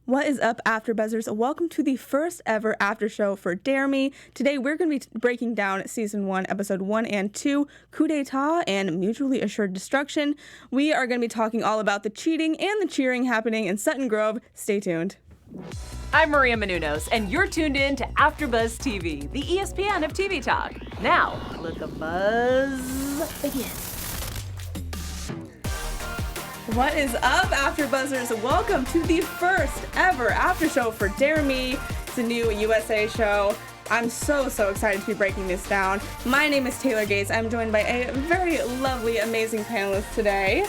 What is up, AfterBuzzers? Welcome to the first ever after show for Dare Me. Today we're going to be breaking down Season 1, Episode 1 and 2, Coup d'etat and Mutually Assured Destruction. We are going to be talking all about the cheating and the cheering happening in Sutton Grove. Stay tuned. I'm Maria Menounos, and you're tuned in to AfterBuzz TV, the ESPN of TV talk. Now, let the buzz begin. What is up, AfterBuzzers? Welcome to the first ever after show for Dare Me. It's a new USA show. I'm so excited to be breaking this down. My name is Taylor Gates. I'm joined by a very lovely, amazing panelist today.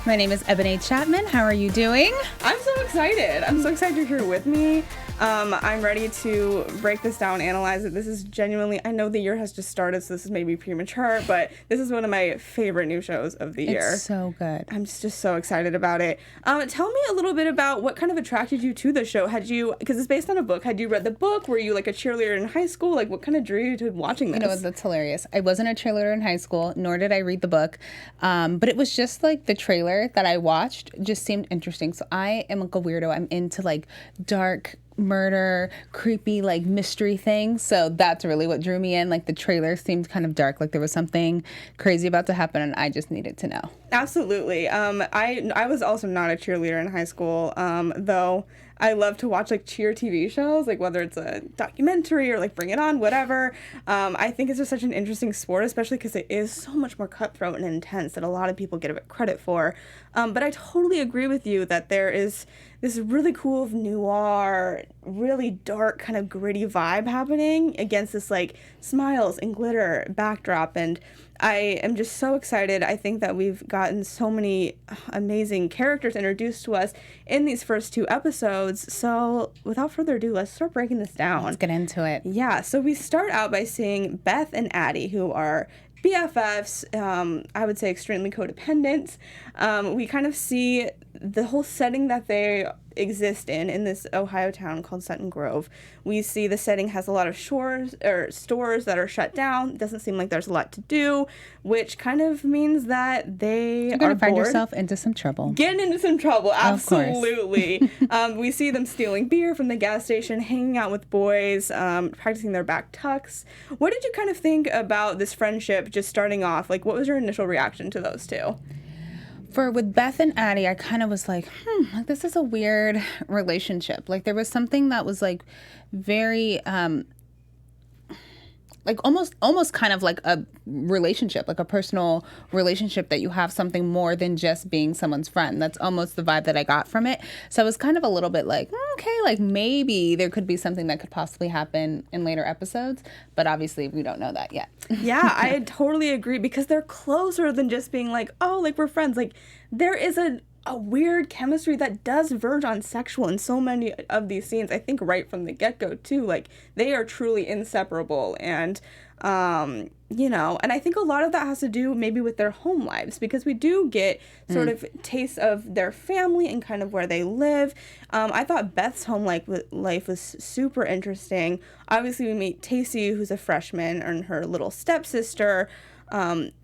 My name is Eboné Chatman. How are you doing? I'm so excited. I'm so excited you're here with me. I'm ready to break this down, analyze it. This is genuinely, I know the year has just started, so this is maybe premature, but this is one of my favorite new shows of the year. It's so good. I'm just so excited about it. Tell me a little bit about what kind of attracted you to the show. Because it's based on a book, had you read the book? Were you like a cheerleader in high school? Like, what kind of drew you to watching this? You know, that's hilarious. I wasn't a cheerleader in high school, nor did I read the book, but it was just like the trailer that I watched just seemed interesting. So I am like a weirdo. I'm into like dark murder, creepy, like mystery things. So that's really what drew me in. Like the trailer seemed kind of dark, like there was something crazy about to happen and I just needed to know. Absolutely. I was also not a cheerleader in high school, though I love to watch like cheer TV shows, like whether it's a documentary or like Bring It On, whatever. I think it's just such an interesting sport, especially because it is so much more cutthroat and intense that a lot of people get credit for. But I totally agree with you that there is this really cool noir, really dark, kind of gritty vibe happening against this like smiles and glitter backdrop. And I am just so excited. I think that we've gotten so many amazing characters introduced to us in these first two episodes. So without further ado, let's start breaking this down. Let's get into it. Yeah, so we start out by seeing Beth and Addie, who are BFFs, I would say extremely codependent. We kind of see the whole setting that they exist in this Ohio town called Sutton Grove. We see the setting has a lot of stores that are shut down. Doesn't seem like there's a lot to do, which kind of means that you're going to find yourself into some trouble. Getting into some trouble, absolutely. We see them stealing beer from the gas station, hanging out with boys, practicing their back tucks. What did you kind of think about this friendship just starting off? Like, what was your initial reaction to those two? With Beth and Addie, I kind of was like, this is a weird relationship. Like, there was something that was, like, very, like, almost kind of like a relationship, like a personal relationship that you have something more than just being someone's friend. That's almost the vibe that I got from it. So I was kind of a little bit like, okay, like, maybe there could be something that could possibly happen in later episodes. But obviously, we don't know that yet. Yeah, I totally agree because they're closer than just being like, oh, like, we're friends. Like, there is a weird chemistry that does verge on sexual in so many of these scenes. I think right from the get-go, too. Like, they are truly inseparable. And, you know, and I think a lot of that has to do maybe with their home lives because we do get sort of tastes of their family and kind of where they live. I thought Beth's home life was super interesting. Obviously, we meet Tacey, who's a freshman, and her little stepsister.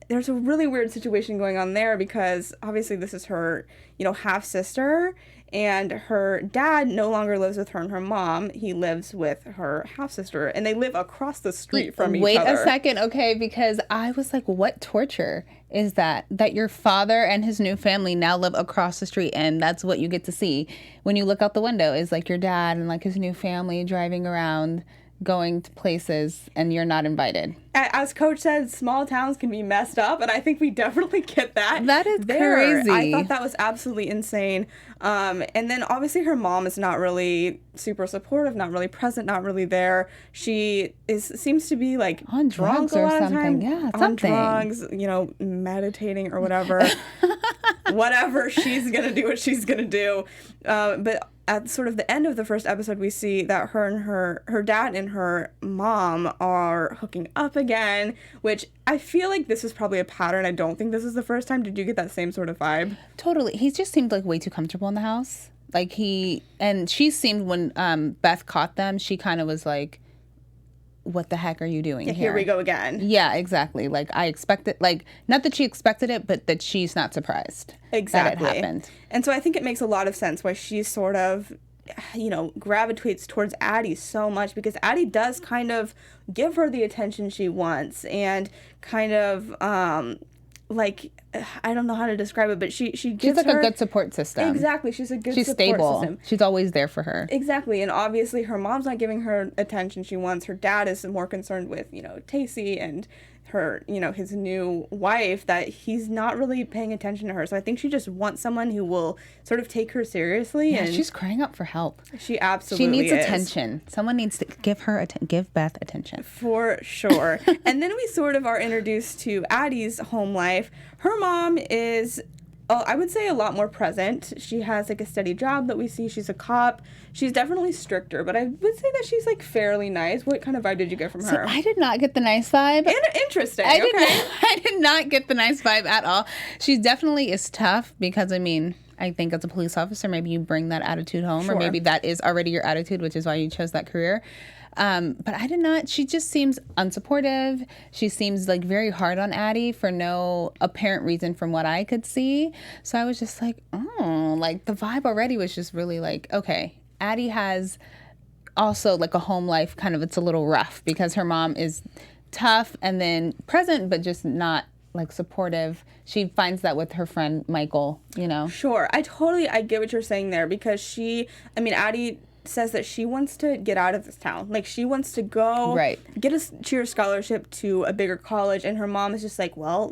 There's a really weird situation going on there because obviously this is her, half-sister, and her dad no longer lives with her and her mom. He lives with her half-sister, and they live across the street from each other. Wait a second, okay, because I was like, what torture is that your father and his new family now live across the street, and that's what you get to see when you look out the window is like your dad and like his new family driving around, going to places, and you're not invited. As Coach said, small towns can be messed up, and I think we definitely get that. That is crazy. I thought that was absolutely insane. And then obviously her mom is not really super supportive, not really present, not really there. She seems to be like on drugs or something. Yeah, something. On drugs, meditating or whatever. Whatever, she's gonna do what she's gonna do. But at sort of the end of the first episode, we see that her and her dad and her mom are hooking up again, which I feel like this is probably a pattern. I don't think this is the first time. Did you get that same sort of vibe? Totally. He just seemed like way too comfortable in the house. Like she seemed when Beth caught them, she kind of was like, what the heck are you doing here? Here we go again. Yeah, exactly. Like I expected, like not that she expected it, but that she's not surprised. Exactly. That it happened. And so I think it makes a lot of sense why she's sort of gravitates towards Addie so much, because Addie does kind of give her the attention she wants, and kind of like, I don't know how to describe it, but she gives She's like her a good support system. Exactly, she's a good She's support stable. system. She's always there for her. Exactly, and obviously her mom's not giving her attention she wants. Her dad is more concerned with, Tacey and her, his new wife, that he's not really paying attention to her. So I think she just wants someone who will sort of take her seriously. Yeah, and she's crying out for help. She absolutely needs is. attention. Someone needs to give Beth attention. For sure. And then we sort of are introduced to Addie's home life. Her mom is, I would say, a lot more present. She has like a steady job that we see. She's a cop. She's definitely stricter, but I would say that she's like fairly nice. What kind of vibe did you get from her? I did not get the nice vibe. Interesting. I did not get the nice vibe at all. She definitely is tough, because I think as a police officer, maybe you bring that attitude home, Sure. or maybe that is already your attitude, which is why you chose that career. But I did not. She just seems unsupportive. She seems like very hard on Addie for no apparent reason from what I could see. So I was just like, like the vibe already was just really like, okay, Addie has also like a home life kind of, it's a little rough, because her mom is tough and then present, but just not like supportive. She finds that with her friend Michael, Sure. I get what you're saying there, because Addie says that she wants to get out of this town. Like, she wants to go get a cheer scholarship to a bigger college, and her mom is just like, well,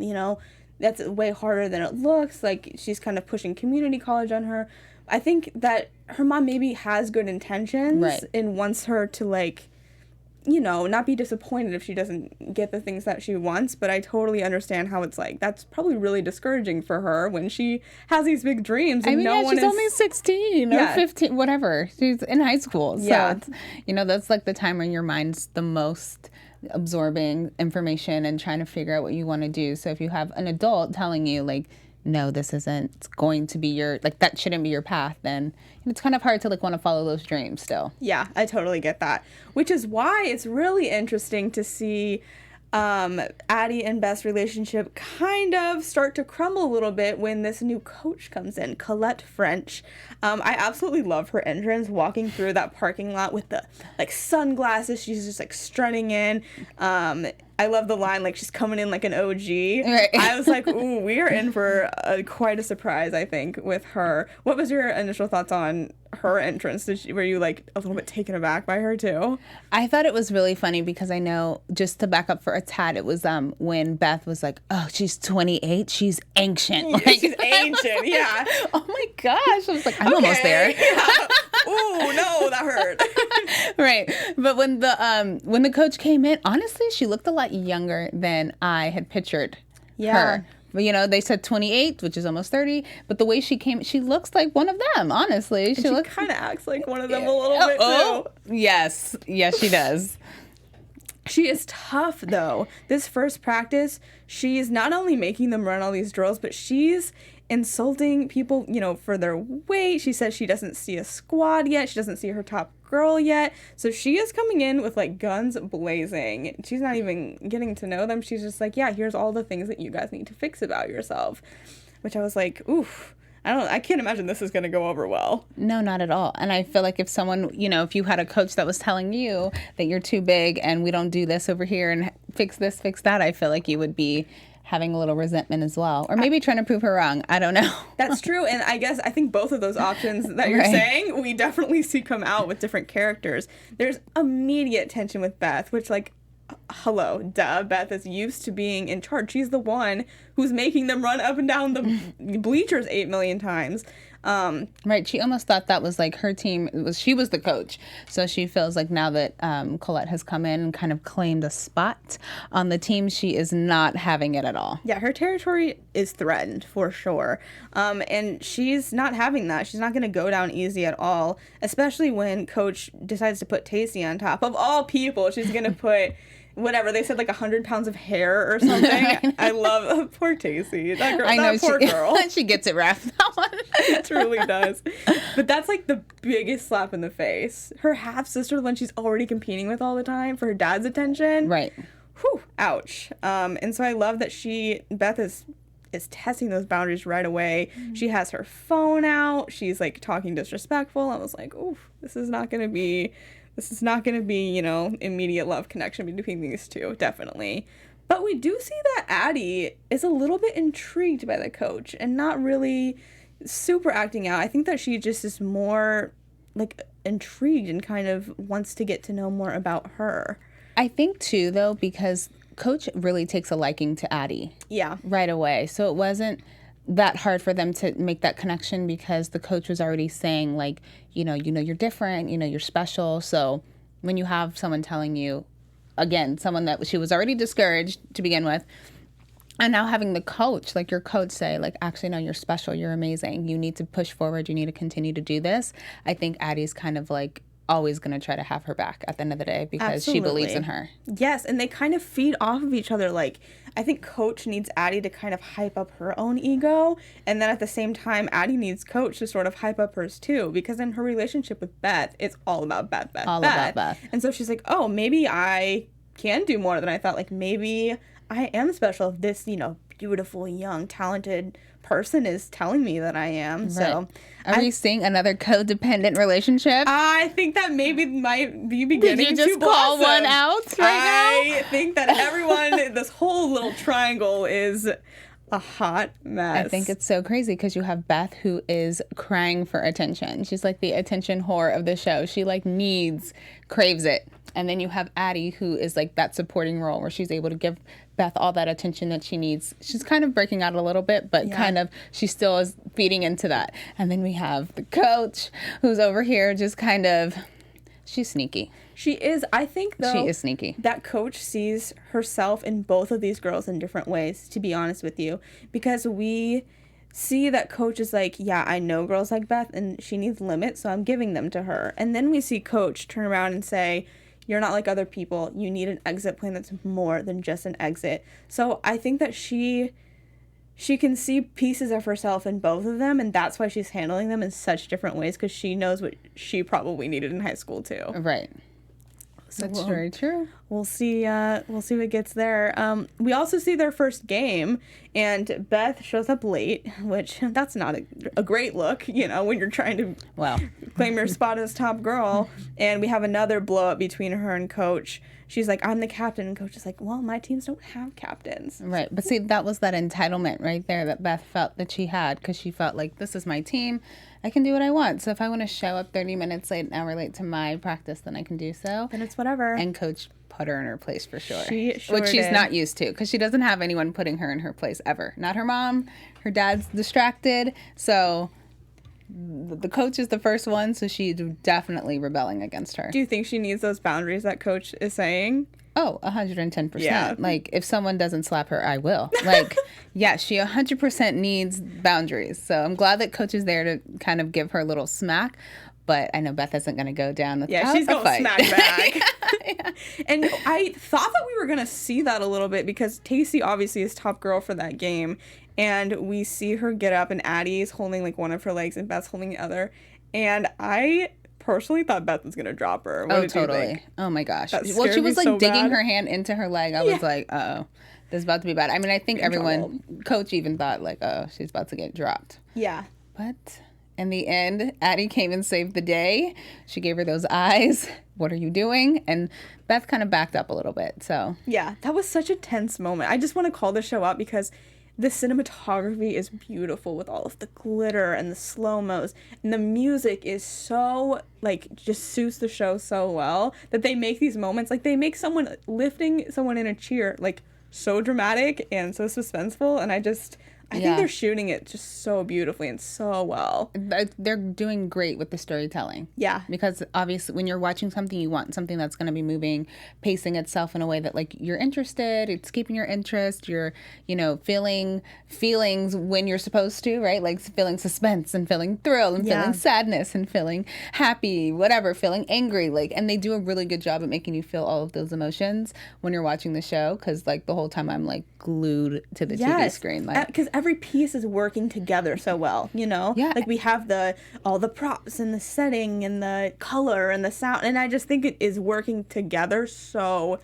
that's way harder than it looks. Like, she's kind of pushing community college on her. I think that her mom maybe has good intentions and wants her to, like, not be disappointed if she doesn't get the things that she wants, but I totally understand how it's like, that's probably really discouraging for her when she has these big dreams and she's only 16 or 15, whatever. She's in high school. So, that's like the time when your mind's the most absorbing information and trying to figure out what you want to do. So if you have an adult telling you, like, no, this isn't going to be your, like, that shouldn't be your path, then it's kind of hard to, like, want to follow those dreams still. Yeah, I totally get that. Which is why it's really interesting to see Addie and Beth's relationship kind of start to crumble a little bit when this new coach comes in, Colette French. I absolutely love her entrance, walking through that parking lot with the, like, sunglasses. She's just, like, strutting in. I love the line, like, she's coming in like an OG. Right. I was like, ooh, we are in for quite a surprise, I think, with her. What was your initial thoughts on her entrance? Were you, like, a little bit taken aback by her, too? I thought it was really funny, because I know, just to back up for a tad, it was when Beth was like, oh, she's 28, she's ancient. Like, she's ancient, yeah. Oh, my gosh. I was like, I'm almost there. Yeah. Ooh, no, that hurt. Right. But when the coach came in, honestly, she looked a lot younger than I had pictured her. But, they said 28, which is almost 30. But the way she came, she looks like one of them, honestly. She kind of acts like one of them a little bit, too. Yes. Yes, she does. She is tough, though. This first practice, she's not only making them run all these drills, but she's insulting people, for their weight. She says she doesn't see a squad yet. She doesn't see her top girl yet. So she is coming in with, like, guns blazing. She's not even getting to know them. She's just like, yeah, here's all the things that you guys need to fix about yourself. Which I was like, oof. I can't imagine this is going to go over well. No, not at all. And I feel like if someone, if you had a coach that was telling you that you're too big and we don't do this over here and fix this, fix that, I feel like you would be having a little resentment as well. Or maybe trying to prove her wrong. I don't know. That's true. And I think both of those options that you're saying, we definitely see come out with different characters. There's immediate tension with Beth, which, like, hello, duh. Beth is used to being in charge. She's the one who's making them run up and down the bleachers 8 million times. Right. She almost thought that was like her team. She was the coach. So she feels like now that Colette has come in and kind of claimed a spot on the team, she is not having it at all. Yeah, her territory is threatened for sure. And she's not having that. She's not going to go down easy at all, especially when Coach decides to put Tacey on top. Of all people, she's going to put whatever they said, like 100 pounds of hair or something. I love poor Tacey. That girl, that poor girl. She gets it rough. That one. It truly does. But that's like the biggest slap in the face. Her half sister, the one she's already competing with all the time for her dad's attention. Right. Whew. Ouch. And so I love that Beth is is testing those boundaries right away. She has her phone out. She's like talking disrespectful. I was like, oof, this is not going to be, you know, immediate love connection between these two, definitely. But we do see that Addie is a little bit intrigued by the coach and not really super acting out. I think that she just is more like intrigued and kind of wants to get to know more about her. I think too, though, because Coach really takes a liking to Addie. Yeah. Right away. So it wasn't that hard for them to make that connection because the coach was already saying, like, you know, you're different, you know, you're special. So when you have someone telling you, again, someone that she was already discouraged to begin with, and now having the coach, like your coach say, like, actually, no, you're special, you're amazing, you need to push forward, you need to continue to do this. I think Addie's kind of like always going to try to have her back at the end of the day because she believes in her. Yes, and they kind of feed off of each other. Like, I think Coach needs Addie to kind of hype up her own ego, and then at the same time, Addie needs Coach to sort of hype up hers too, because in her relationship with Beth, it's all about Beth. About Beth. And so she's like, oh, maybe I can do more than I thought. Like, maybe I am special if this, you know, beautiful, young, talented person is telling me that I am. Right. So are we seeing another codependent relationship? I think that maybe might be beginning to Did you just call one out right now? I think that everyone, this whole little triangle is a hot mess. I think it's so crazy because you have Beth who is crying for attention. She's like the attention whore of the show. She like craves it. And then you have Addie who is like that supporting role where she's able to give Beth all that attention that she needs. She's kind of breaking out a little bit, but kind of she still is feeding into that. And then we have the coach who's over here just kind of, she's sneaky. She is. I think, though, she is sneaky. That Coach sees herself in both of these girls in different ways, to be honest with you, because we see that Coach is like, yeah, I know girls like Beth and she needs limits, so I'm giving them to her. And then we see Coach turn around and say, you're not like other people. You need an exit plan that's more than just an exit. So I think that she can see pieces of herself in both of them, and that's why she's handling them in such different ways, because she knows what she probably needed in high school too. Right. So that's very true. We'll see what gets there. We also see their first game, and Beth shows up late, which that's not a great look, you know, when you're trying to claim your spot as top girl. And we have another blow up between her and Coach. She's like, I'm the captain, and Coach is like, well, my teams don't have captains. Right, but see, that was that entitlement right there that Beth felt that she had, because she felt like, this is my team, I can do what I want. So if I want to show up 30 minutes late, an hour late to my practice, then I can do so. Then it's whatever. And Coach put her in her place for sure. She sure which she's did. not used to, because she doesn't have anyone putting her in her place ever. Not her mom. Her dad's distracted. So the coach is the first one, so she's definitely rebelling against her. Do you think she needs those boundaries that Coach is saying? Oh, 110%. Yeah. Like, if someone doesn't slap her, I will. Like, yeah, she 100% needs boundaries. So I'm glad that Coach is there to kind of give her a little smack. But I know Beth isn't going to go down without she's going to smack back. Yeah. And I thought that we were going to see that a little bit, because Tacey obviously is top girl for that game. And we see her get up, and Addie's holding like one of her legs and Beth's holding the other. And I personally thought Beth was gonna drop her. What did you think? Oh my gosh. That Well, she was like so digging bad. her hand into her leg. I was like, uh-oh, this is about to be bad. I mean, I think everyone, Coach even thought like, oh, she's about to get dropped. Yeah. But in the end, Addie came and saved the day. She gave her those eyes. What are you doing? And Beth kind of backed up a little bit. So yeah, that was such a tense moment. I just want to call the show out because the cinematography is beautiful with all of the glitter and the slow-mos, and the music is so, like, just suits the show so well that they make these moments, like, they make someone lifting someone in a cheer, like, so dramatic and so suspenseful, and I think they're shooting it just so beautifully and so well. They're doing great with the storytelling. Yeah. Because obviously when you're watching something, you want something that's going to be moving, pacing itself in a way that like you're interested, it's keeping your interest, you're, you know, feeling feelings when you're supposed to, right? Like feeling suspense and feeling thrill and feeling sadness and feeling happy, whatever, feeling angry. Like, and they do a really good job at making you feel all of those emotions when you're watching the show. Cause like the whole time I'm like glued to the TV screen. Like, because every piece is working together so well, you know? Yeah. Like we have all the props and the setting and the color and the sound, and I just think it is working together so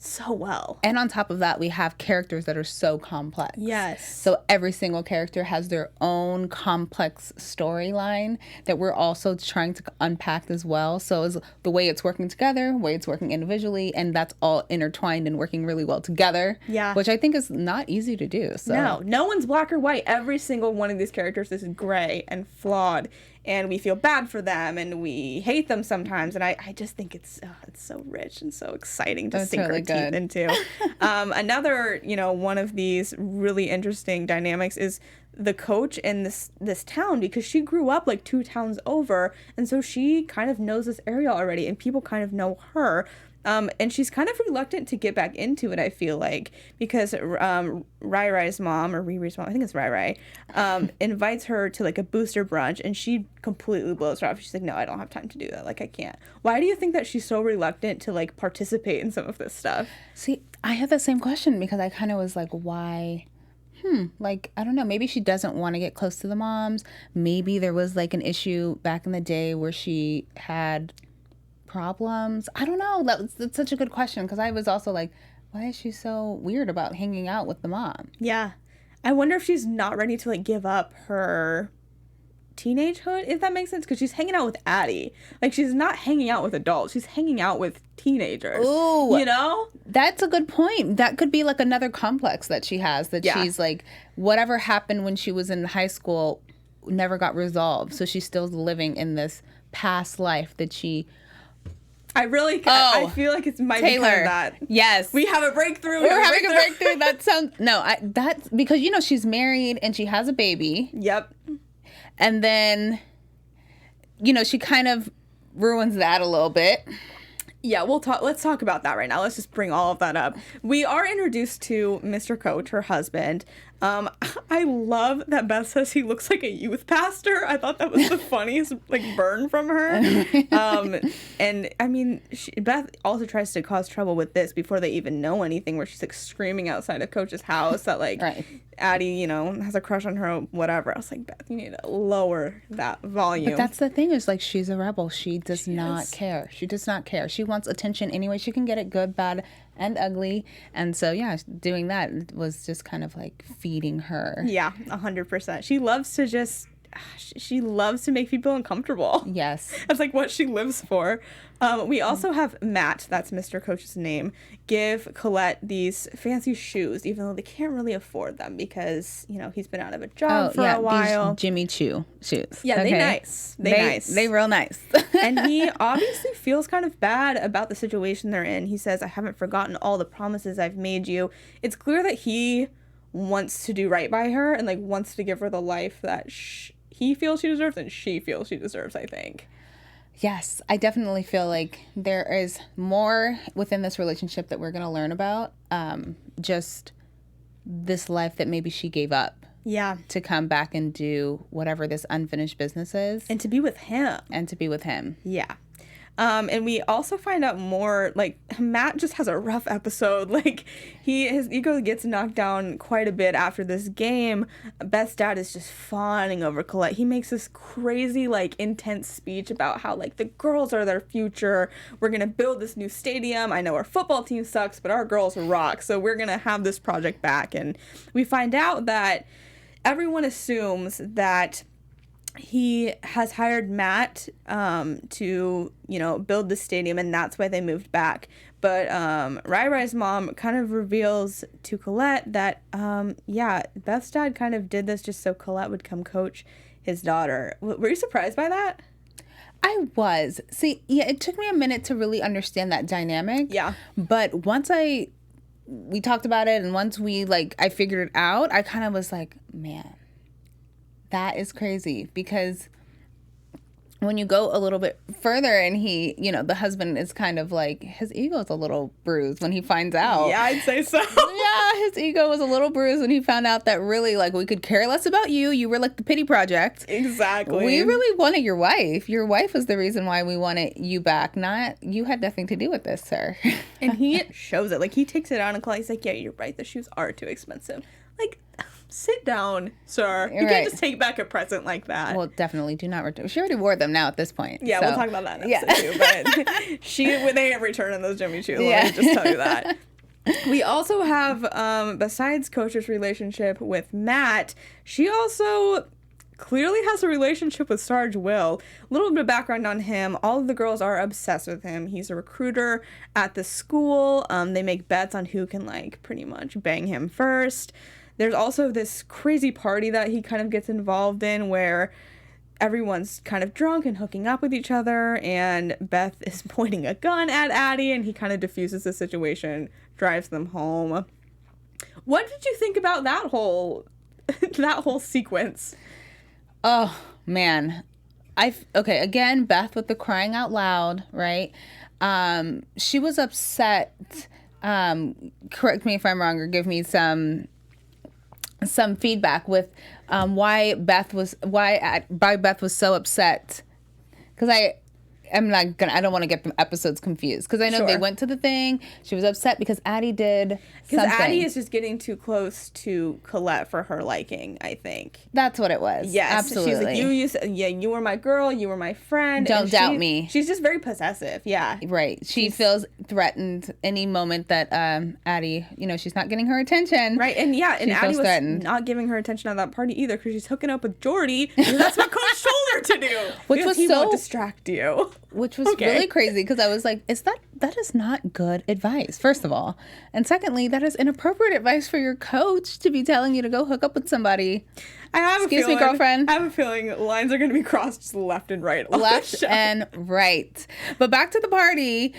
so well. And on top of that, we have characters that are so complex. Yes. So every single character has their own complex storyline that we're also trying to unpack as well. So is the way it's working together, the way it's working individually, and that's all intertwined and working really well together. Yeah. Which I think is not easy to do. So No one's black or white. Every single one of these characters is gray and flawed. And we feel bad for them, and we hate them sometimes. And I just think it's so rich and so exciting to sink our teeth into. Another, one of these really interesting dynamics is the coach in this town, because she grew up like 2 towns over, and so she kind of knows this area already, and people kind of know her. And she's kind of reluctant to get back into it, I feel like, because Rai Rai's mom, or Riri's mom, I think it's Rai Rai, invites her to like a booster brunch, and she completely blows her off. She's like, no, I don't have time to do that. Like, I can't. Why do you think that she's so reluctant to like participate in some of this stuff? See, I had the same question, because I kind of was like, why? Like, I don't know. Maybe she doesn't want to get close to the moms. Maybe there was like an issue back in the day where she had problems. I don't know. That's such a good question, because I was also like, why is she so weird about hanging out with the mom? Yeah. I wonder if she's not ready to like give up her teenagehood, if that makes sense, because she's hanging out with Addie. Like, she's not hanging out with adults. She's hanging out with teenagers. Ooh. That's a good point. That could be like another complex that she has, that she's like, whatever happened when she was in high school never got resolved. So she's still living in this past life that she... I feel like it might be kind of that. Yes. We have a breakthrough. We're having a breakthrough. That sounds... No, that's because, she's married and she has a baby. Yep. And then, she kind of ruins that a little bit. Yeah, let's talk about that right now. Let's just bring all of that up. We are introduced to Mr. Coach, her husband. I love that Beth says he looks like a youth pastor. I thought that was the funniest burn from her. And I mean, Beth also tries to cause trouble with this before they even know anything, where she's like screaming outside of Coach's house that like Addie, has a crush on her, whatever. I was like, Beth, you need to lower that volume. But that's the thing, is like, she's a rebel. She does not care. She does not care. She wants attention any way she can get it, good, bad, and ugly. And so, doing that was just kind of like feeding her. Yeah, 100%. She loves to make people uncomfortable. Yes. That's like what she lives for. We also have Matt, that's Mr. Coach's name, give Colette these fancy shoes, even though they can't really afford them because, he's been out of a job for a while. These Jimmy Choo shoes. Yeah, they nice. They real nice. And he obviously feels kind of bad about the situation they're in. He says, I haven't forgotten all the promises I've made you. It's clear that he wants to do right by her and, like, wants to give her the life that he feels she deserves and she feels she deserves, I think. Yes, I definitely feel like there is more within this relationship that we're going to learn about. Just this life that maybe she gave up. Yeah. To come back and do whatever this unfinished business is. And to be with him. Yeah. And we also find out more, like, Matt just has a rough episode. Like, his ego gets knocked down quite a bit after this game. Beth's dad is just fawning over Colette. He makes this crazy, like, intense speech about how, like, the girls are their future. We're going to build this new stadium. I know our football team sucks, but our girls rock. So we're going to have this project back. And we find out that everyone assumes that he has hired Matt to, build the stadium, and that's why they moved back. But Rai Rai's mom kind of reveals to Colette that, Beth's dad kind of did this just so Colette would come coach his daughter. Were you surprised by that? I was. See, it took me a minute to really understand that dynamic. Yeah. But once we talked about it, and once I figured it out, I kind of was like, man, that is crazy, because when you go a little bit further and he, the husband is kind of like, his ego is a little bruised when he finds out. Yeah, I'd say so. Yeah, his ego was a little bruised when he found out that really, like, we could care less about you. You were like the pity project. Exactly. We really wanted your wife. Your wife was the reason why we wanted you back. You had nothing to do with this, sir. And he shows it. Like, he takes it out and he's like, yeah, you're right. The shoes are too expensive. Like, sit down, sir. You can't just take back a present like that. Well, definitely do not return. She already wore them now at this point. Yeah, we'll talk about that in episode 2. But they ain't returning those Jimmy Choo. Let me just tell you that. We also have, besides Coach's relationship with Matt, she also clearly has a relationship with Sarge Will. A little bit of background on him. All of the girls are obsessed with him. He's a recruiter at the school. They make bets on who can, like, pretty much bang him first. There's also this crazy party that he kind of gets involved in where everyone's kind of drunk and hooking up with each other, and Beth is pointing a gun at Addie, and he kind of diffuses the situation, drives them home. What did you think about that whole sequence? Oh, man. Okay, again, Beth with the crying out loud, right? She was upset. Correct me if I'm wrong or give me some feedback with why Beth was so upset, because I don't want to get the episodes confused, because I know they went to the thing. She was upset because Addie did something. Because Addie is just getting too close to Colette for her liking, I think. That's what it was. Yes. Absolutely. She's like, you were my girl, you were my friend. Don't doubt me. She's just very possessive, yeah. Right. She feels threatened any moment that Addie, she's not getting her attention. Right, and Addie was threatened. not giving her attention at that party either, because she's hooking up with Jordy, and that's what Coach told her to do. Which was he won't distract you. Which was really crazy, because I was like, that is not good advice, first of all. And secondly, that is inappropriate advice for your coach to be telling you to go hook up with somebody. Excuse me, girlfriend. I have a feeling lines are going to be crossed left and right. Left and right. But back to the party.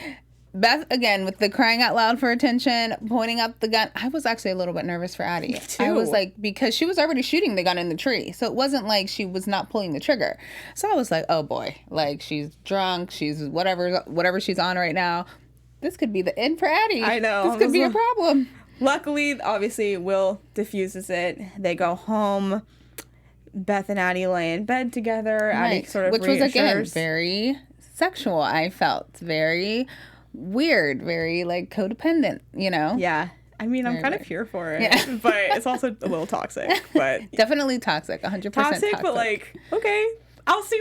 Beth, again, with the crying out loud for attention, pointing up the gun. I was actually a little bit nervous for Addie. Me too. I was like, because she was already shooting the gun in the tree. So it wasn't like she was not pulling the trigger. So I was like, oh boy, like she's drunk. She's whatever she's on right now. This could be the end for Addie. I know. This could be a problem. Luckily, obviously, Will diffuses it. They go home. Beth and Addie lay in bed together. Right. Addie sort of Which was, again, very sexual, I felt. Very weird, very like codependent, Yeah. I mean, I'm kind of here for it, but it's also a little toxic. But definitely toxic, 100% toxic. But like, okay, I'll see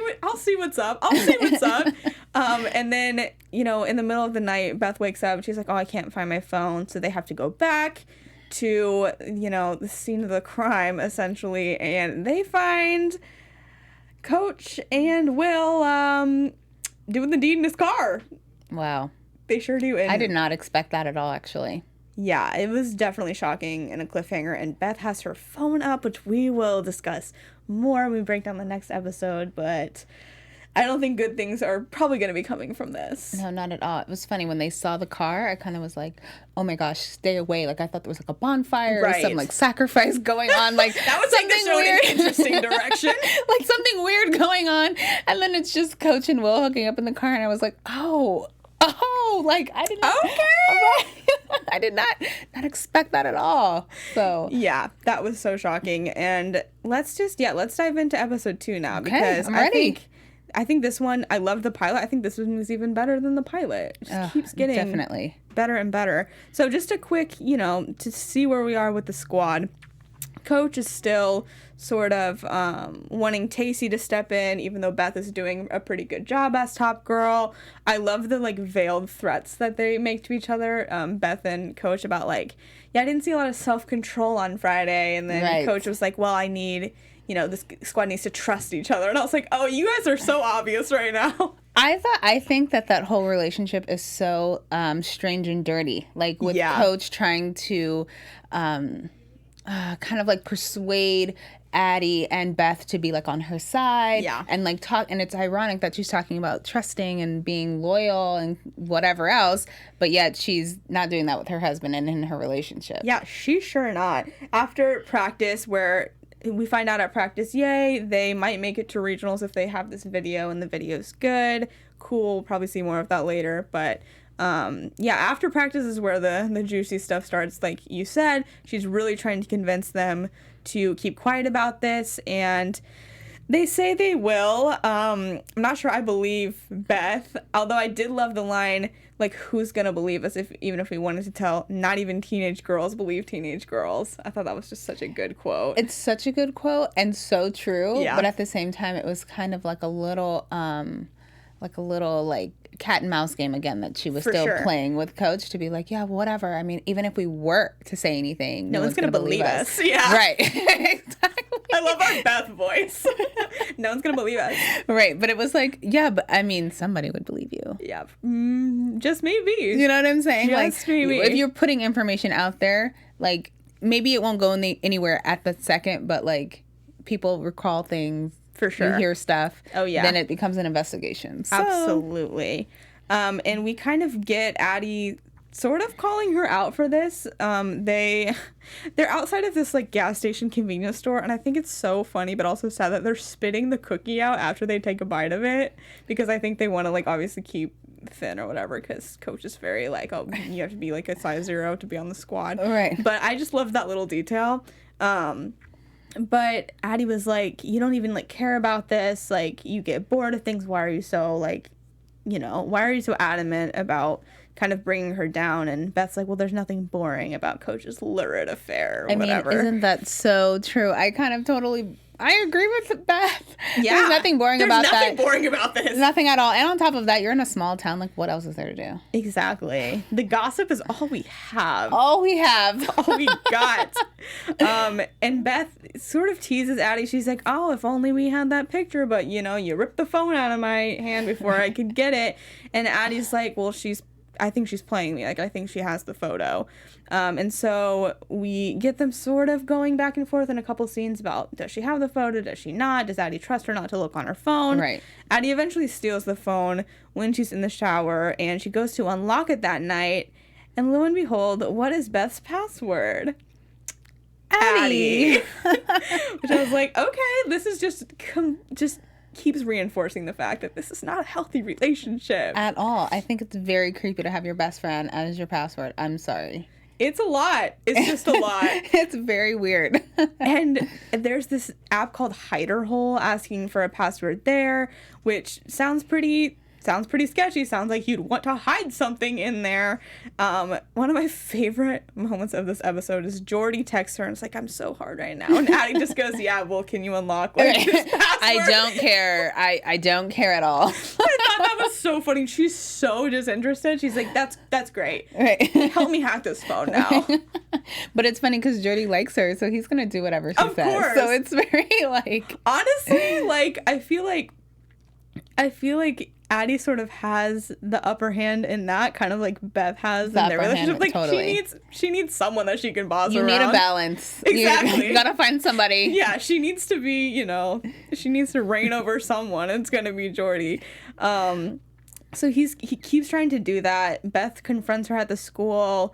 what's up. I'll see what's up. And then in the middle of the night, Beth wakes up. And she's like, "Oh, I can't find my phone," so they have to go back to the scene of the crime essentially, and they find Coach and Will doing the deed in his car. Wow. They sure do. And I did not expect that at all, actually. Yeah, it was definitely shocking and a cliffhanger. And Beth has her phone up, which we will discuss more when we break down the next episode. But I don't think good things are probably going to be coming from this. No, not at all. It was funny. When they saw the car, I kind of was like, oh my gosh, stay away. Like, I thought there was like a bonfire or some like sacrifice going on. Like, that would take the show in an interesting direction. Like something weird going on. And then it's just Coach and Will hooking up in the car. And I was like, oh, like I didn't. Okay. I did not expect that at all. So yeah, that was so shocking. And let's dive into episode 2 now, because I'm ready. I think this one, I loved the pilot. I think this one was even better than the pilot. It just keeps getting definitely better and better. So just a quick, to see where we are with the squad. Coach is still sort of wanting Tacey to step in, even though Beth is doing a pretty good job as top girl. I love the like veiled threats that they make to each other, Beth and Coach, about like, I didn't see a lot of self-control on Friday. And then Coach was like, well, I need, this squad needs to trust each other. And I was like, oh, you guys are so obvious right now. I think that whole relationship is so strange and dirty. Like with Coach trying to kind of like persuade Addie and Beth to be like on her side, and like talk. And it's ironic that she's talking about trusting and being loyal and whatever else, but yet she's not doing that with her husband and in her relationship. Yeah, she's sure not. After practice, where we find out at practice, they might make it to regionals if they have this video and the video's good. Cool, we'll probably see more of that later, but after practice is where the juicy stuff starts. Like you said, she's really trying to convince them to keep quiet about this, and they say they will. I'm not sure I believe Beth, although I did love the line, like, who's gonna believe us even if we wanted to tell? Not even teenage girls believe teenage girls. I thought that was just such a good quote. It's such a good quote and so true, but at the same time it was kind of like a little cat and mouse game again that she was For still sure. playing with Coach to be like, yeah, whatever. I mean, even if we were to say anything, No one's gonna believe us. Yeah. Right. Exactly. I love our Beth voice. No one's gonna believe us. Right. But it was like, yeah, but I mean, somebody would believe you. Yeah. Just maybe. You know what I'm saying? Just maybe. If you're putting information out there, like, maybe it won't go anywhere at the second, but like, people recall things. For sure. You hear stuff. Oh, yeah. Then it becomes an investigation. So. Absolutely. And we kind of get Addie sort of calling her out for this. They're outside of this like gas station convenience store, and I think it's so funny but also sad that they're spitting the cookie out after they take a bite of it, because I think they want to like obviously keep thin or whatever, because Coach is very like, oh, you have to be like a size 0 to be on the squad. Right. But I just love that little detail. But Addie was like, you don't even like care about this, like you get bored of things, why are you so like, you know, why are you so adamant about kind of bringing her down? And Beth's like, well, there's nothing boring about Coach's lurid affair or whatever. I mean, isn't that so true? I kind of I agree with Beth. Yeah. There's nothing boring about that. There's nothing boring about this. Nothing at all. And on top of that, you're in a small town. Like, what else is there to do? Exactly. The gossip is all we have. All we have. All we got. And Beth sort of teases Addie. She's like, oh, if only we had that picture, but you know, you ripped the phone out of my hand before I could get it. And Addie's like, well, I think she's playing me. Like, I think she has the photo. And so we get them sort of going back and forth in a couple scenes about, does she have the photo? Does she not? Does Addie trust her not to look on her phone? Right. Addie eventually steals the phone when she's in the shower, and she goes to unlock it that night. And lo and behold, what is Beth's password? Addie. Which I was like, okay, this is just keeps reinforcing the fact that this is not a healthy relationship. At all. I think it's very creepy to have your best friend as your password. I'm sorry. It's a lot. It's just a lot. It's very weird. And there's this app called Hider Hole asking for a password there, which sounds pretty sketchy. Sounds like you'd want to hide something in there. One of my favorite moments of this episode is Jordy texts her and it's like, I'm so hard right now. And Addie just goes, yeah, well, can you unlock like this password? I don't care. I don't care at all. I thought that was so funny. She's so disinterested. She's like, that's great. Right. Help me hack this phone now. But it's funny because Jordy likes her, so he's going to do whatever she Of says. course. So it's very like... Honestly, like, I feel like Addie sort of has the upper hand in that, kind of like Beth has in their relationship. Like, totally. she needs someone that she can boss You around. need a balance. Exactly. You gotta find somebody. Yeah, she needs to be, you know, she needs to reign over someone. It's gonna be Jordy. So he keeps trying to do that. Beth confronts her at the school.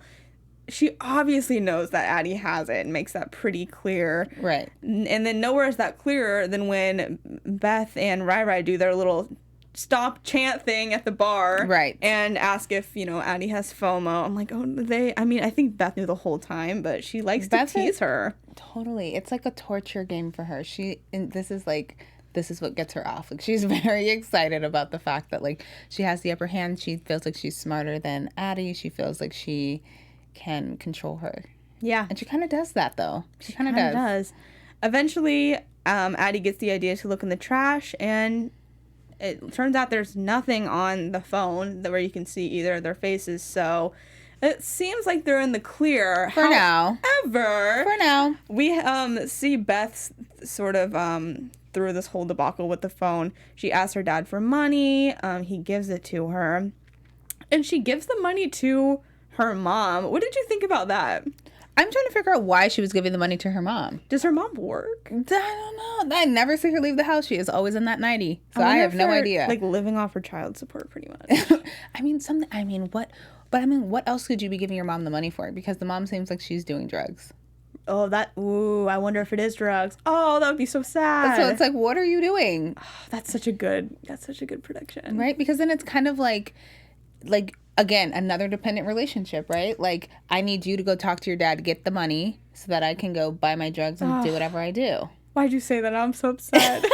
She obviously knows that Addie has it and makes that pretty clear. Right. And then nowhere is that clearer than when Beth and Rai do their little stop chant thing at the bar. Right. And ask if, you know, Addie has FOMO. I'm like, I think Beth knew the whole time, but she likes to tease her. Totally. It's like a torture game for her. This is what gets her off. Like, she's very excited about the fact that, like, she has the upper hand. She feels like she's smarter than Addie. She feels like she can control her. Yeah. And she kind of does that, though. She kind of does. Eventually, Addie gets the idea to look in the trash, and it turns out there's nothing on the phone where you can see either of their faces, so it seems like they're in the clear. For now. We see Beth sort of through this whole debacle with the phone. She asks her dad for money. He gives it to her. And she gives the money to her mom. What did you think about that? I'm trying to figure out why she was giving the money to her mom. Does her mom work? I don't know. I never see her leave the house. She is always in that 90. So I have no idea. Like, living off her child support, pretty much. What else could you be giving your mom the money for? Because the mom seems like she's doing drugs. I wonder if it is drugs. Oh, that would be so sad. So it's like, what are you doing? Oh, that's such a good prediction. Right? Because then it's kind of like, again, another dependent relationship, right? Like, I need you to go talk to your dad, get the money so that I can go buy my drugs and do whatever I do. Why'd you say that? I'm so upset.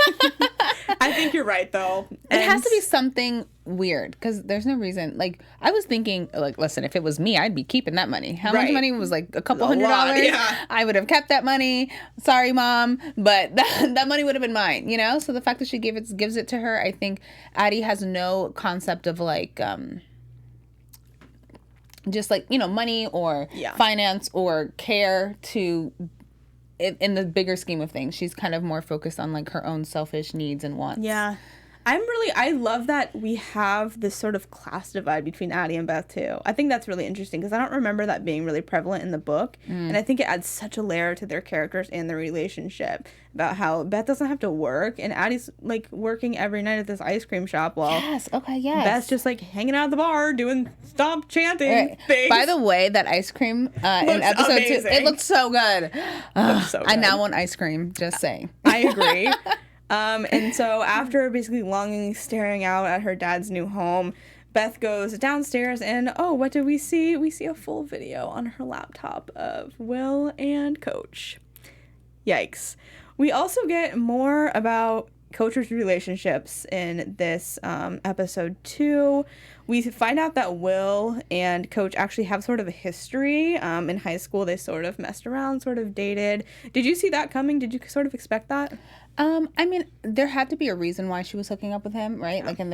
I think you're right, though. It has to be something weird because there's no reason. Like, I was thinking, like, listen, if it was me, I'd be keeping that money. How much money was like a couple $100? Yeah. I would have kept that money. Sorry, Mom, but that money would have been mine, you know? So the fact that she gives it to her, I think Addie has no concept of like, just like, you know, money or finance or care to in the bigger scheme of things. She's kind of more focused on like her own selfish needs and wants. Yeah. I love that we have this sort of class divide between Addie and Beth too. I think that's really interesting because I don't remember that being really prevalent in the book. And I think it adds such a layer to their characters and their relationship about how Beth doesn't have to work and Addie's like working every night at this ice cream shop while Beth's just like hanging out at the bar doing stomp chanting things. By the way, that ice cream in episode 2, it looked so good. I now want ice cream, just saying. I agree. And so after basically longingly staring out at her dad's new home, Beth goes downstairs and, what do we see? We see a full video on her laptop of Will and Coach. Yikes. We also get more about Coach's relationships in this episode 2. We find out that Will and Coach actually have sort of a history. In high school, they sort of messed around, sort of dated. Did you see that coming? Did you sort of expect that? I mean, there had to be a reason why she was hooking up with him, right? Yeah. Like in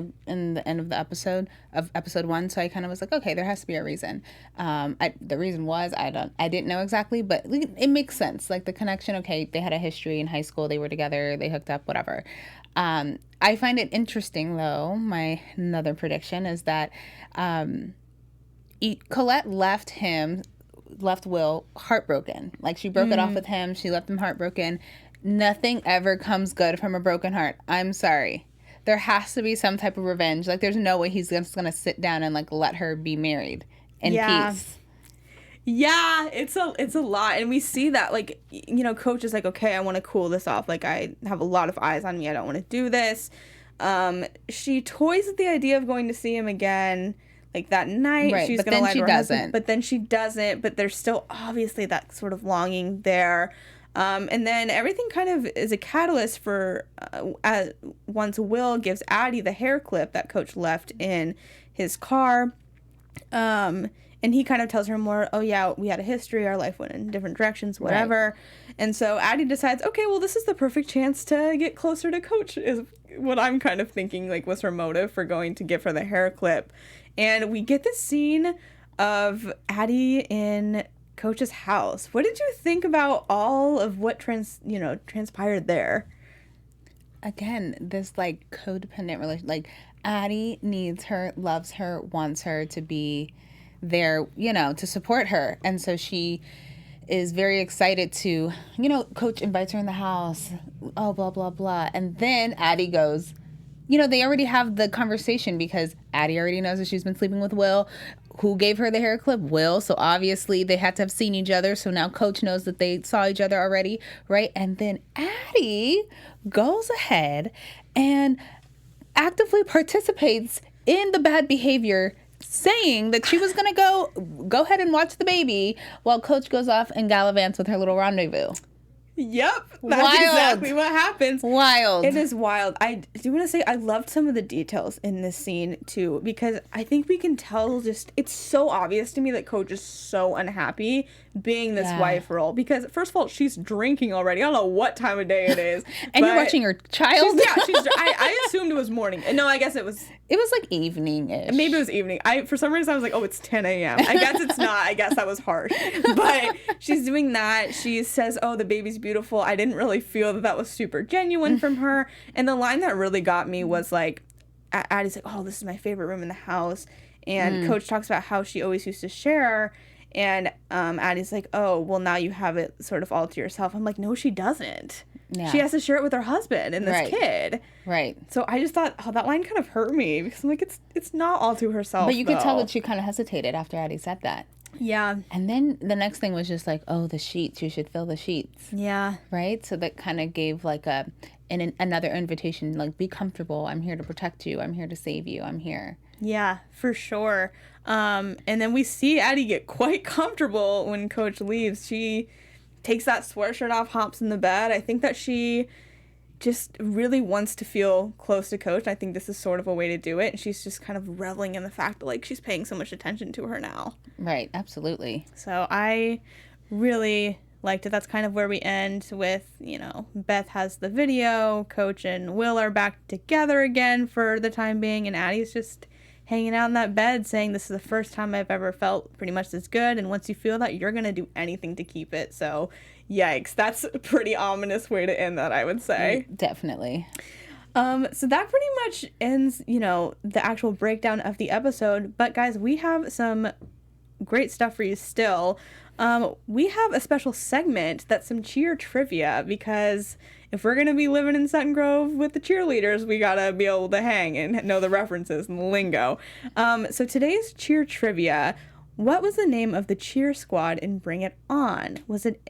the end of the episode 1. So I kind of was like, okay, there has to be a reason. The reason was I didn't know exactly, but it makes sense. Like the connection. Okay, they had a history in high school. They were together. They hooked up. Whatever. I find it interesting though. My another prediction is that Colette left Will heartbroken. Like she broke it off with him. She left him heartbroken. Nothing ever comes good from a broken heart. I'm sorry. There has to be some type of revenge. Like, there's no way he's just going to sit down and, like, let her be married in peace. Yeah, it's a lot. And we see that, like, you know, Coach is like, okay, I want to cool this off. Like, I have a lot of eyes on me. I don't want to do this. She toys with the idea of going to see him again, like, that night. Right, she's but gonna then lie to she her doesn't. husband, but then she doesn't. But there's still obviously that sort of longing there. And then everything kind of is a catalyst for once Will gives Addie the hair clip that Coach left in his car. And he kind of tells her more, oh, yeah, we had a history. Our life went in different directions, whatever. Right. And so Addie decides, okay, well, this is the perfect chance to get closer to Coach is what I'm kind of thinking, like, was her motive for going to give her the hair clip. And we get this scene of Addie in Coach's house. What did you think about all of what transpired there? Again, this like codependent relation. Like Addie needs her, loves her, wants her to be there, you know, to support her, and so she is very excited to, you know, Coach invites her in the house. Oh, blah blah blah, and then Addie goes. You know, they already have the conversation because Addie already knows that she's been sleeping with Will. Who gave her the hair clip? Will. So obviously they had to have seen each other. So now Coach knows that they saw each other already, right? And then Addie goes ahead and actively participates in the bad behavior, saying that she was going to go ahead and watch the baby while Coach goes off and gallivants with her little rendezvous. Yep, that's exactly what happens. Wild. It is wild. I do want to say I loved some of the details in this scene too, because I think we can tell it's so obvious to me that Coach is so unhappy being this wife role, because first of all, she's drinking already. I don't know what time of day it is. And you're watching your child? I assumed it was morning. No, I guess it was like evening-ish. Maybe it was evening. For some reason I was like, oh, it's 10 a.m. I guess it's not. I guess that was harsh. But she's doing that. She says, oh, the baby's beautiful. I didn't really feel that was super genuine from her. And the line that really got me was like, Addie's like, oh, this is my favorite room in the house. And Coach talks about how she always used to share. And Addie's like, oh, well, now you have it sort of all to yourself. I'm like, no, she doesn't. Yeah. She has to share it with her husband and this kid. Right. So I just thought, oh, that line kind of hurt me because I'm like, it's not all to herself. But you could tell that she kind of hesitated after Addie said that. Yeah. And then the next thing was just like, oh, the sheets. You should fill the sheets. Yeah. Right? So that kind of gave like another invitation, like, be comfortable. I'm here to protect you. I'm here to save you. I'm here. Yeah, for sure. And then we see Addie get quite comfortable when Coach leaves. She takes that sweatshirt off, hops in the bed. I think that she just really wants to feel close to Coach. I think this is sort of a way to do it. And she's just kind of reveling in the fact that, like, she's paying so much attention to her now. Right, absolutely. So I really liked it. That's kind of where we end with, you know, Beth has the video, Coach and Will are back together again for the time being, and Addie's just hanging out in that bed saying, this is the first time I've ever felt pretty much this good, and once you feel that, you're going to do anything to keep it. So, yikes. That's a pretty ominous way to end that, I would say. Definitely. So that pretty much ends, you know, the actual breakdown of the episode. But, guys, we have some great stuff for you still. We have a special segment that's some cheer trivia, because if we're going to be living in Sutton Grove with the cheerleaders, we got to be able to hang and know the references and the lingo. So today's cheer trivia, what was the name of the cheer squad in Bring It On? Was it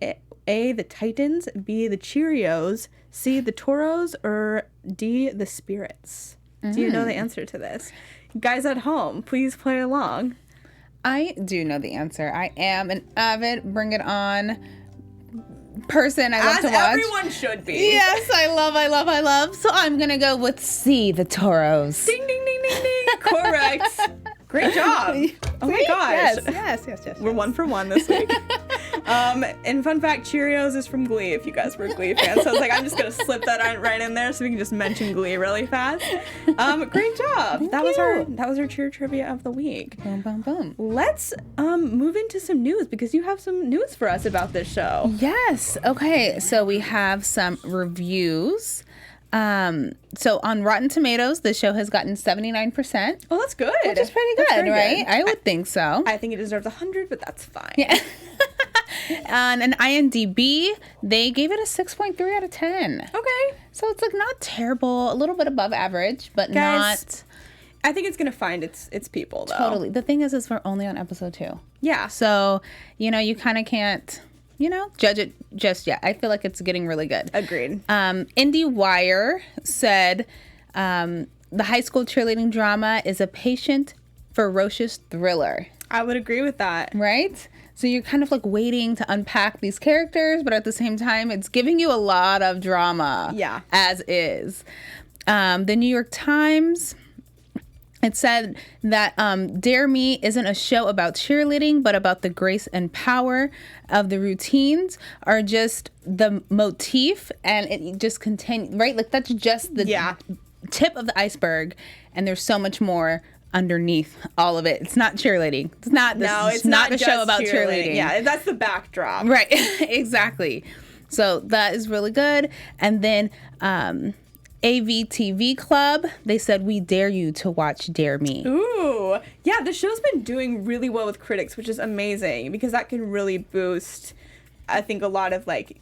A, the Titans, B, the Cheerios, C, the Toros, or D, the Spirits? Do you know the answer to this? Guys at home, please play along. I do know the answer. I am an avid Bring It On person. I love to watch. Everyone should be. Yes, I love. So I'm going to go with C, the Toros. Ding, ding, ding, ding, ding. Correct. Great job. Oh my gosh. Yes. We're 1 for 1 this week. And fun fact, Cheerios is from Glee, if you guys were Glee fans. So I was like, I'm just going to slip that right in there so we can just mention Glee really fast. Great job. That was our cheer trivia of the week. Boom, boom, boom. Let's move into some news, because you have some news for us about this show. Yes. Okay. So we have some reviews. So on Rotten Tomatoes, the show has gotten 79%. Oh, that's good. Which is pretty good, right? I would think so. I think it deserves 100, but that's fine. Yeah. On an IMDb, they gave it a 6.3 out of 10. Okay. So it's like not terrible, a little bit above average, but Guys, not. I think it's gonna find its people though. Totally. The thing is we're only on episode 2. Yeah. So, you know, you kind of can't, you know, judge it just yet. I feel like it's getting really good. Agreed. IndieWire said the high school cheerleading drama is a patient, ferocious thriller. I would agree with that. Right? So you're kind of like waiting to unpack these characters, but at the same time, it's giving you a lot of drama. Yeah. As is. The New York Times, it said that Dare Me isn't a show about cheerleading, but about the grace and power of the routines are just the motif, and it just continues, right? Like that's just the tip of the iceberg, and there's so much more underneath all of it. It's not cheerleading. It's not a show about cheerleading. Yeah, that's the backdrop. Right. Exactly. So that is really good. And then AVTV Club, they said, we dare you to watch Dare Me. Ooh. Yeah, the show's been doing really well with critics, which is amazing, because that can really boost, I think, a lot of like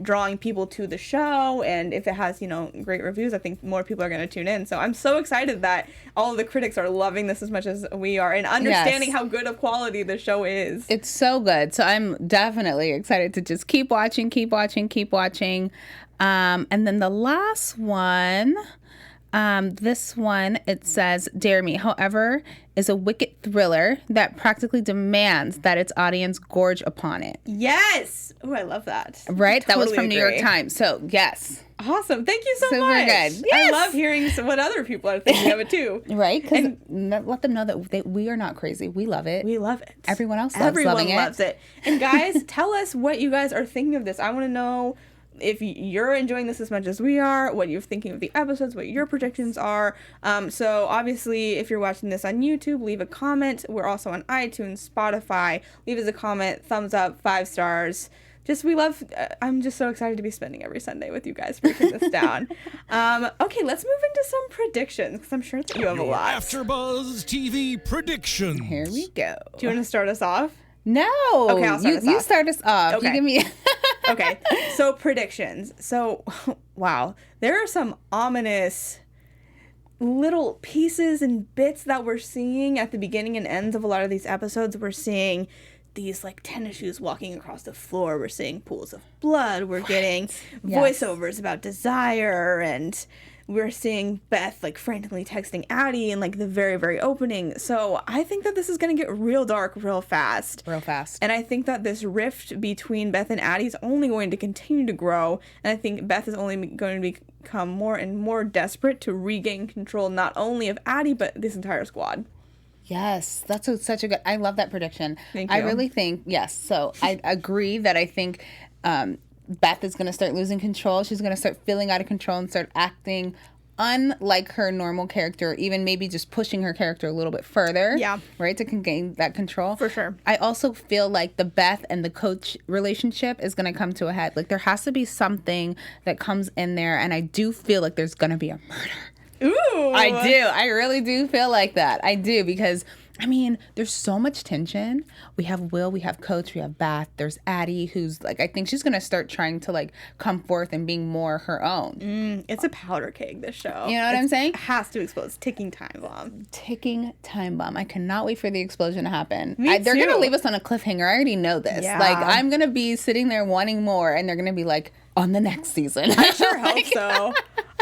drawing people to the show, and if it has, you know, great reviews, I think more people are going to tune in. So I'm so excited that all of the critics are loving this as much as we are, and understanding how good of quality the show is. It's so good. So I'm definitely excited to just keep watching. And then the last one, this one, it says, Dare Me, however, is a wicked thriller that practically demands that its audience gorge upon it. Yes! Oh, I love that. Right? That was Totally from New York Times. So, yes. Awesome. Thank you so Super much. good. I Yes! love hearing what other people are thinking of it, too. Right? Because let them know that we are not crazy. We love it. We love it. Everyone else loving it. Loves it. And guys, tell us what you guys are thinking of this. I want to know if you're enjoying this as much as we are, what you're thinking of the episodes, what your predictions are. So obviously, if you're watching this on YouTube, leave a comment. We're also on iTunes, Spotify. Leave us a comment, thumbs up, 5 stars. I'm just so excited to be spending every Sunday with you guys breaking this down. Okay, let's move into some predictions, because I'm sure that you have a lot. AfterBuzz TV prediction. Here we go. Do you want to start us off? No. Okay, I'll start us off. You start us off. Okay. You give me... Okay, so predictions. So, wow, there are some ominous little pieces and bits that we're seeing at the beginning and ends of a lot of these episodes. We're seeing these like tennis shoes walking across the floor. We're seeing pools of blood. We're getting voiceovers about desire, and we're seeing Beth like frantically texting Addie in like the very, very opening. So I think that this is going to get real dark real fast. Real fast. And I think that this rift between Beth and Addie is only going to continue to grow. And I think Beth is only going to become more and more desperate to regain control not only of Addie, but this entire squad. Yes, that's such a good. I love that prediction. Thank you. I really think yes. So I agree that I think Beth is going to start losing control. She's going to start feeling out of control and start acting unlike her normal character, even maybe just pushing her character a little bit further. Yeah. Right, to gain that control. For sure. I also feel like the Beth and the coach relationship is going to come to a head. Like there has to be something that comes in there, and I do feel like there's going to be a murder. Ooh. I do. I really do feel like that. I do, because I mean, there's so much tension. We have Will, we have Coach, we have Beth. There's Addie, who's like, I think she's gonna start trying to like come forth and being more her own. It's a powder keg, this show. You know what I'm saying? It has to explode. It's ticking time bomb. Ticking time bomb. I cannot wait for the explosion to happen. Me They're too. gonna leave us on a cliffhanger. I already know this. Yeah. Like I'm gonna be sitting there wanting more, and they're gonna be like, on the next season. I sure hope so.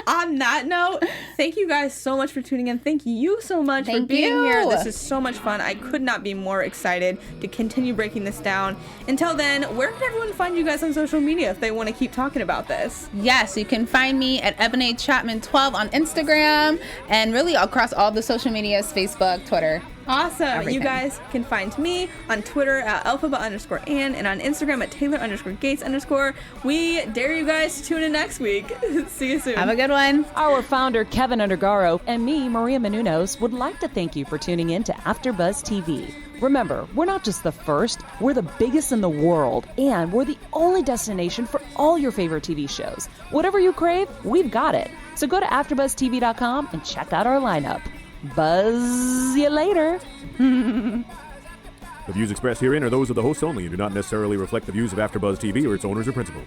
On that note, thank you guys so much for tuning in. Thank you so much for being here. This is so much fun. I could not be more excited to continue breaking this down. Until then, where can everyone find you guys on social media if they want to keep talking about this? Yes, you can find me at Eboné Chatman 12 on Instagram, and really across all the social medias, Facebook, Twitter. Awesome. Everything. You guys can find me on Twitter at Alphaba_Ann and on Instagram at Taylor_Gates_. We dare you guys to tune in next week. See you soon. Have a good one. Our founder, Keven Undergaro, and me, Maria Menounos, would like to thank you for tuning in to AfterBuzz TV. Remember, we're not just the first, we're the biggest in the world, and we're the only destination for all your favorite TV shows. Whatever you crave, we've got it. So go to AfterBuzzTV.com and check out our lineup. Buzz you later. The views expressed herein are those of the hosts only and do not necessarily reflect the views of AfterBuzz TV or its owners or principals.